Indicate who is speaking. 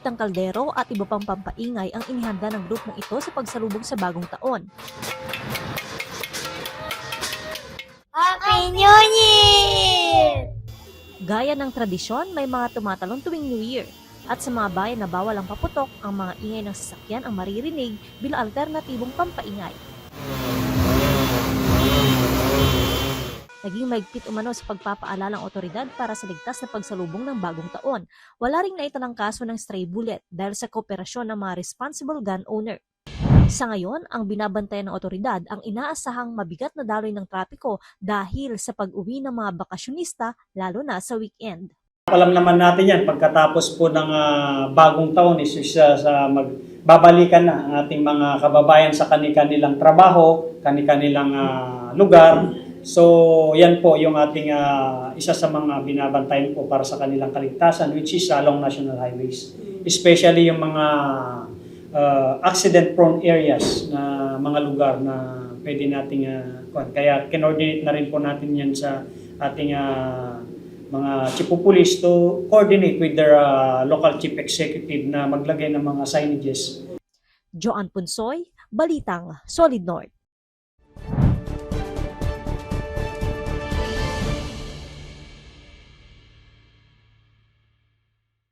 Speaker 1: ng kaldero at iba pang pampaingay ang inihanda ng grupong ito sa pagsalubong sa bagong taon.
Speaker 2: Happy New Year!
Speaker 1: Gaya ng tradisyon, may mga tumatalon tuwing New Year. At sa mga bayan na bawal ang paputok, ang mga ingay ng sasakyan ang maririnig bilang alternatibong pampaingay. Naging maigpit umano sa pagpapaalala ng otoridad para sa ligtas na pagsalubong ng bagong taon. Wala ring naitalang kaso ng stray bullet dahil sa kooperasyon ng mga responsible gun owner. Sa ngayon, ang binabantayan ng otoridad ang inaasahang mabigat na daloy ng trapiko dahil sa pag-uwi ng mga bakasyonista lalo na sa weekend.
Speaker 3: Alam naman natin yan, pagkatapos po ng bagong taon is sa magbabalikan na ang ating mga kababayan sa kanilang trabaho, kanilang lugar. So yan po yung ating isa sa mga binabantayan po para sa kanilang kaligtasan, which is along national highways. Especially yung mga accident-prone areas na mga lugar na pwede nating kaya kinordinate na rin po natin yan sa ating mga chief of police to coordinate with their local chief executive na maglagay ng mga signages.
Speaker 1: Joanne Punsoy, Balitang Solid North.